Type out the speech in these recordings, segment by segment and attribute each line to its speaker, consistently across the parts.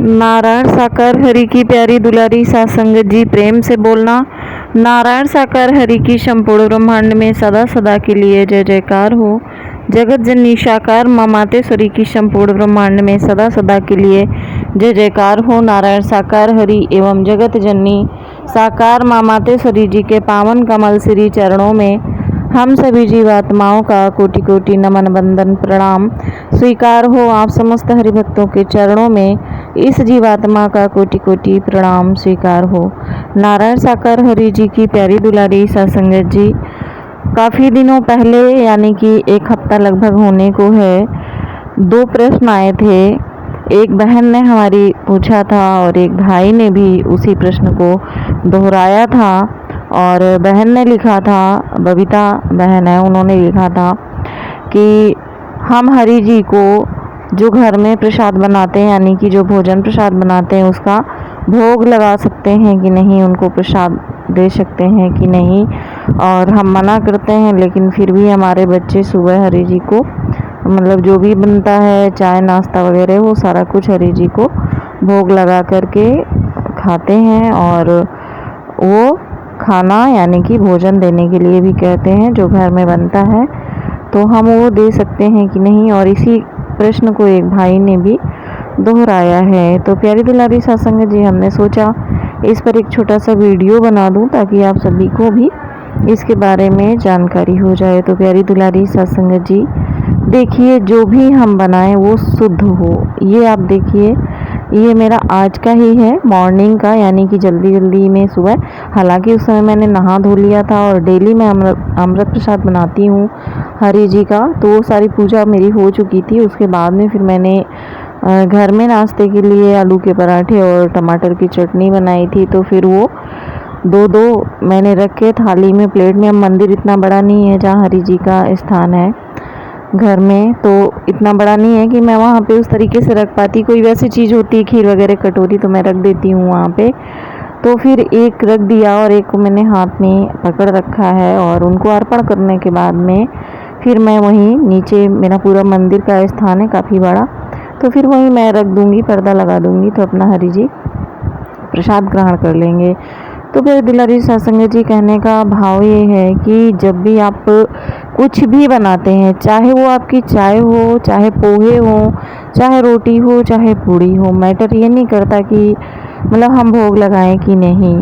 Speaker 1: नारायण साकार हरि की प्यारी दुलारी सात संगत जी, प्रेम से बोलना। नारायण साकार हरि की संपूर्ण ब्रह्मांड में सदा सदा के लिए जय जयकार हो। जगत जननी साकार माँ मातेश्वरी की संपूर्ण ब्रह्मांड में सदा सदा के लिए जय जयकार हो। नारायण साकार हरि एवं जगत जननी साकार माँ मातेश्वरी जी के पावन कमल श्री चरणों में हम सभी जीवात्माओं का कोटि कोटि नमन बंदन प्रणाम स्वीकार हो। आप समस्त हरिभक्तों के चरणों में इस जीवात्मा का कोटि कोटि प्रणाम स्वीकार हो। नारायण साकार हरि जी की प्यारी दुलारी सत्संगत जी, काफ़ी दिनों पहले यानी कि एक हफ्ता लगभग होने को है, दो प्रश्न आए थे। एक बहन ने हमारी पूछा था और एक भाई ने भी उसी प्रश्न को दोहराया था। और बहन ने लिखा था, बबीता बहन है, उन्होंने लिखा था कि हम हरि जी को जो घर में प्रसाद बनाते हैं यानी कि जो भोजन प्रसाद बनाते हैं उसका भोग लगा सकते हैं कि नहीं, उनको प्रसाद दे सकते हैं कि नहीं। और हम मना करते हैं लेकिन फिर भी हमारे बच्चे सुबह हरि जी को मतलब जो भी बनता है चाय नाश्ता वगैरह वो सारा कुछ हरि जी को भोग लगा करके खाते हैं। और वो खाना यानी कि भोजन देने के लिए भी कहते हैं जो घर में बनता है, तो हम वो दे सकते हैं कि नहीं। और इसी प्रश्न को एक भाई ने भी दोहराया है। तो प्यारी दुलारी सत्संग जी, हमने सोचा इस पर एक छोटा सा वीडियो बना दूं ताकि आप सभी को भी इसके बारे में जानकारी हो जाए। तो प्यारी दुलारी सत्संग जी, देखिए जो भी हम बनाएं वो शुद्ध हो। ये आप देखिए, ये मेरा आज का ही है, मॉर्निंग का, यानी कि जल्दी जल्दी में सुबह। हालांकि उस समय मैंने नहा धो लिया था और डेली मैं अमृत प्रसाद बनाती हूँ हरि जी का, तो वो सारी पूजा मेरी हो चुकी थी। उसके बाद में फिर मैंने घर में नाश्ते के लिए आलू के पराठे और टमाटर की चटनी बनाई थी। तो फिर वो दो दो मैंने रख के थाली में प्लेट में। अब मंदिर इतना बड़ा नहीं है जहाँ हरि जी का स्थान है घर में, तो इतना बड़ा नहीं है कि मैं वहाँ पे उस तरीके से रख पाती। कोई वैसी चीज़ होती है खीर वगैरह कटोरी तो मैं रख देती हूँ वहाँ पे। तो फिर एक रख दिया और एक को मैंने हाथ में पकड़ रखा है। और उनको अर्पण करने के बाद में फिर मैं वहीं नीचे, मेरा पूरा मंदिर का स्थान है काफ़ी बड़ा, तो फिर वहीं मैं रख दूँगी, पर्दा लगा दूँगी, तो अपना हरि जी प्रसाद ग्रहण कर लेंगे। तो फिर दुलारी सत्संग जी, कहने का भाव ये है कि जब भी आप कुछ भी बनाते हैं, चाहे वो आपकी चाय हो, चाहे पोहे हो, चाहे रोटी हो, चाहे पूड़ी हो, मैटर ये नहीं करता कि मतलब हम भोग लगाएं कि नहीं।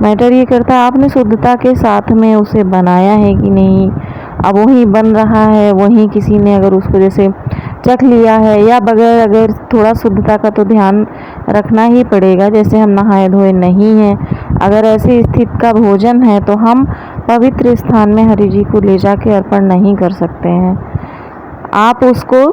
Speaker 1: मैटर ये करता है आपने शुद्धता के साथ में उसे बनाया है कि नहीं। अब वहीं बन रहा है, वहीं किसी ने अगर उसको जैसे चख लिया है या बगैर, अगर थोड़ा शुद्धता का तो ध्यान रखना ही पड़ेगा, जैसे हम नहाए धोए नहीं हैं, अगर ऐसी स्थिति का भोजन है तो हम पवित्र स्थान में हरि जी को ले जाके अर्पण नहीं कर सकते हैं। आप उसको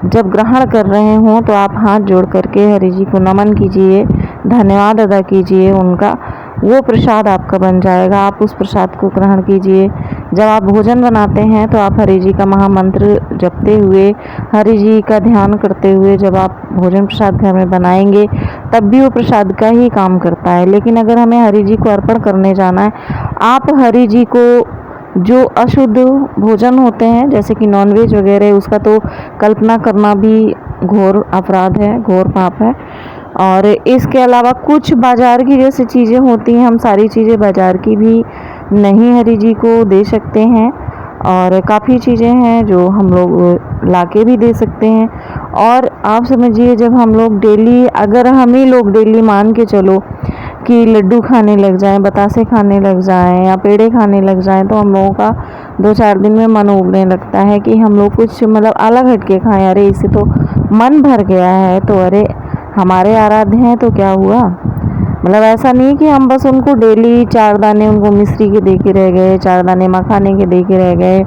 Speaker 1: जब ग्रहण कर रहे हों तो आप हाथ जोड़ करके हरि जी को नमन कीजिए, धन्यवाद अदा कीजिए उनका, वो प्रसाद आपका बन जाएगा। आप उस प्रसाद को ग्रहण कीजिए। जब आप भोजन बनाते हैं तो आप हरि जी का महामंत्र जपते हुए, हरि जी का ध्यान करते हुए जब आप भोजन प्रसाद घर में बनाएंगे तब भी वो प्रसाद का ही काम करता है। लेकिन अगर हमें हरि जी को अर्पण करने जाना है, आप हरि जी को जो अशुद्ध भोजन होते हैं जैसे कि नॉनवेज वगैरह, उसका तो कल्पना करना भी घोर अपराध है, घोर पाप है। और इसके अलावा कुछ बाज़ार की जैसी चीज़ें होती हैं, हम सारी चीज़ें बाज़ार की भी नहीं हरि जी को दे सकते हैं। और काफ़ी चीज़ें हैं जो हम लोग लाके भी दे सकते हैं। और आप समझिए, जब हम लोग डेली, अगर हम ही लोग डेली मान के चलो कि लड्डू खाने लग जाएं, बतासे खाने लग जाएं या पेड़े खाने लग जाएं, तो हम लोगों का 2-4 दिन में मन उबने लगता है कि हम लोग कुछ मतलब अलग हटके खाएं। अरे इससे तो मन भर गया है, तो अरे हमारे आराध्य हैं तो क्या हुआ। मतलब ऐसा नहीं कि हम बस उनको डेली 4 दाने उनको मिश्री के दे के रह गए, 4 दाने मखाने के दे के रह गए,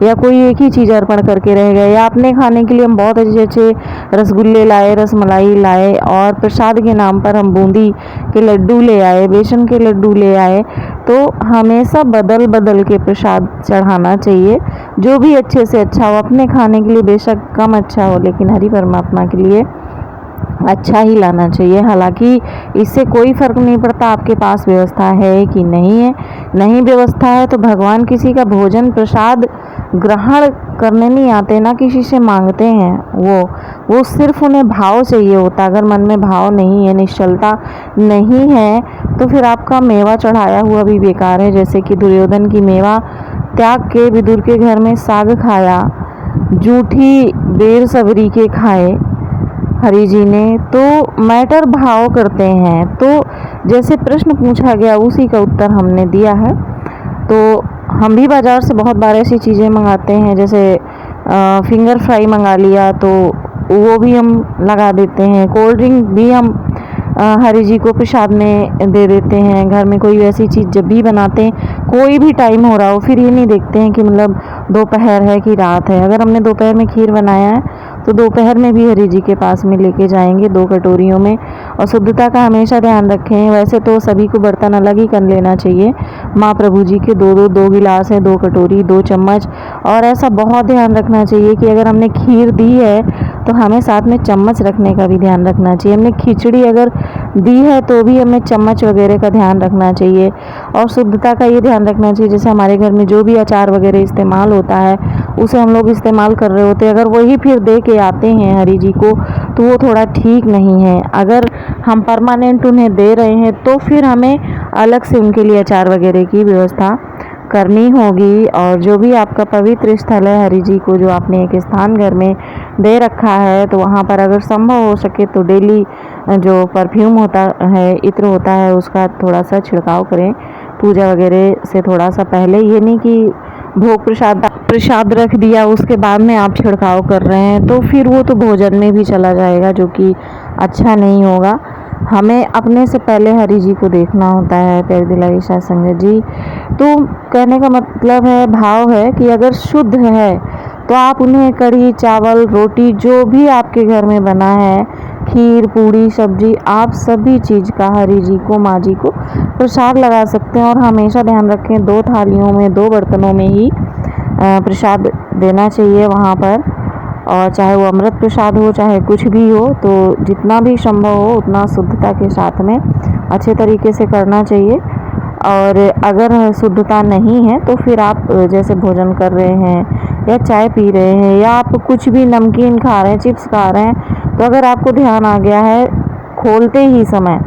Speaker 1: या कोई एक ही चीज़ अर्पण करके रह गए, या अपने खाने के लिए हम बहुत अच्छे अच्छे रसगुल्ले लाए, रसमलाई लाए, और प्रसाद के नाम पर हम बूंदी के लड्डू ले आए, बेसन के लड्डू ले आए। तो हमेशा बदल बदल के प्रसाद चढ़ाना चाहिए, जो भी अच्छे से अच्छा हो। अपने खाने के लिए बेशक कम अच्छा हो, लेकिन हरि परमात्मा के लिए अच्छा ही लाना चाहिए। हालांकि इससे कोई फ़र्क नहीं पड़ता आपके पास व्यवस्था है कि नहीं है, नहीं व्यवस्था है तो भगवान किसी का भोजन प्रसाद ग्रहण करने नहीं आते, ना किसी से मांगते हैं। वो सिर्फ उन्हें भाव चाहिए होता। अगर मन में भाव नहीं है, निश्चलता नहीं है, तो फिर आपका मेवा चढ़ाया हुआ भी बेकार है। जैसे कि दुर्योधन की मेवा त्याग के विदुर के घर में साग खाया, जूठी बेर सबरी के खाए हरि जी ने, तो मैटर भाव करते हैं। तो जैसे प्रश्न पूछा गया उसी का उत्तर हमने दिया है। तो हम भी बाज़ार से बहुत बार ऐसी चीज़ें मंगाते हैं, जैसे फिंगर फ्राई मंगा लिया तो वो भी हम लगा देते हैं। कोल्ड ड्रिंक भी हम हरि जी को प्रसाद में दे देते हैं। घर में कोई ऐसी चीज़ जब भी बनाते हैं, कोई भी टाइम हो रहा हो, फिर ये नहीं देखते हैं कि मतलब दोपहर है कि रात है। अगर हमने दोपहर में खीर बनाया है तो दोपहर में भी हरि जी के पास में लेके जाएंगे 2 कटोरियों में। और शुद्धता का हमेशा ध्यान रखें। वैसे तो सभी को बर्तन अलग ही कर लेना चाहिए। माँ प्रभु जी के 2 गिलास है, 2 कटोरी, 2 चम्मच। और ऐसा बहुत ध्यान रखना चाहिए कि अगर हमने खीर दी है तो हमें साथ में चम्मच रखने का भी ध्यान रखना चाहिए। हमने खिचड़ी अगर दी है तो भी हमें चम्मच वगैरह का ध्यान रखना चाहिए। और शुद्धता का ये ध्यान रखना चाहिए, जैसे हमारे घर में जो भी अचार वगैरह इस्तेमाल होता है उसे हम लोग इस्तेमाल कर रहे होते हैं, अगर वही फिर दे के आते हैं हरि जी को तो वो थोड़ा ठीक नहीं है। अगर हम परमानेंट उन्हें दे रहे हैं तो फिर हमें अलग से उनके लिए अचार वगैरह की व्यवस्था करनी होगी। और जो भी आपका पवित्र स्थल है हरि जी को जो आपने एक स्थान घर में दे रखा है, तो वहाँ पर अगर संभव हो सके तो डेली जो परफ्यूम होता है, इत्र होता है, उसका थोड़ा सा छिड़काव करें पूजा वगैरह से थोड़ा सा पहले। ये नहीं कि भोग प्रसाद रख दिया उसके बाद में आप छिड़काव कर रहे हैं, तो फिर वो तो भोजन में भी चला जाएगा, जो कि अच्छा नहीं होगा। हमें अपने से पहले हरि जी को देखना होता है। प्यारी दुलारी साध संगत जी, तो कहने का मतलब है, भाव है कि अगर शुद्ध है तो आप उन्हें कढ़ी चावल रोटी जो भी आपके घर में बना है, खीर पूड़ी सब्जी, आप सभी चीज़ का हरि जी को माँ जी को प्रसाद लगा सकते हैं। और हमेशा ध्यान रखें 2 थालियों में 2 बर्तनों में ही प्रसाद देना चाहिए वहाँ पर। और चाहे वो अमृत प्रसाद हो चाहे कुछ भी हो, तो जितना भी संभव हो उतना शुद्धता के साथ में अच्छे तरीके से करना चाहिए। और अगर शुद्धता नहीं है तो फिर आप जैसे भोजन कर रहे हैं या चाय पी रहे हैं या आप कुछ भी नमकीन खा रहे हैं, चिप्स खा रहे हैं, तो अगर आपको ध्यान आ गया है खोलते ही समय,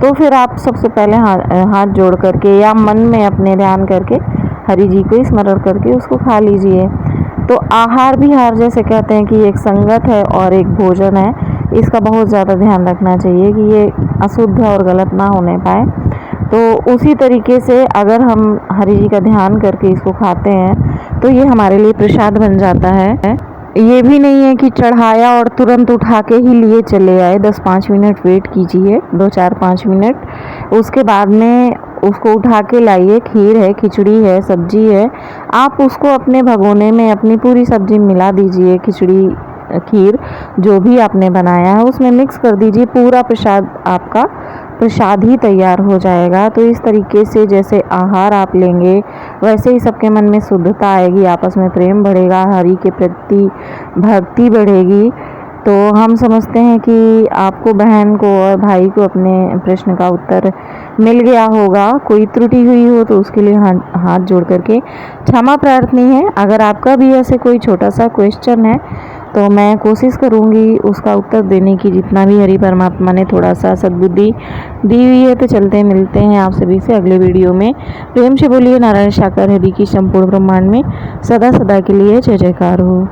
Speaker 1: तो फिर आप सबसे पहले हाथ जोड़ करके या मन में अपने ध्यान करके हरि जी को स्मरण करके उसको खा लीजिए। तो आहार विहार जैसे कहते हैं कि एक संगत है और एक भोजन है, इसका बहुत ज़्यादा ध्यान रखना चाहिए कि ये अशुद्ध और गलत ना होने पाए। तो उसी तरीके से अगर हम हरि जी का ध्यान करके इसको खाते हैं तो ये हमारे लिए प्रसाद बन जाता है। ये भी नहीं है कि चढ़ाया और तुरंत उठा के ही लिए चले आए। 10-5 मिनट वेट कीजिए, 2-4-5 मिनट, उसके बाद में उसको उठा के लाइए। खीर है, खिचड़ी है, सब्जी है, आप उसको अपने भगोने में अपनी पूरी सब्जी मिला दीजिए। खिचड़ी खीर जो भी आपने बनाया है उसमें मिक्स कर दीजिए, पूरा प्रसाद आपका प्रसाद ही तैयार हो जाएगा। तो इस तरीके से जैसे आहार आप लेंगे वैसे ही सबके मन में शुद्धता आएगी, आपस में प्रेम बढ़ेगा, हरि के प्रति भक्ति बढ़ेगी। तो हम समझते हैं कि आपको बहन को और भाई को अपने प्रश्न का उत्तर मिल गया होगा। कोई त्रुटि हुई हो तो उसके लिए हाथ जोड़ करके क्षमा प्रार्थनी है। अगर आपका भी ऐसे कोई छोटा सा क्वेश्चन है तो मैं कोशिश करूंगी उसका उत्तर देने की, जितना भी हरि परमात्मा ने थोड़ा सा सद्बुद्धि दी हुई है। तो चलते मिलते हैं आप सभी से अगले वीडियो में। प्रेम से बोलिए नारायण साकार हरि की संपूर्ण ब्रह्मांड में सदा सदा के लिए जय जयकार हो।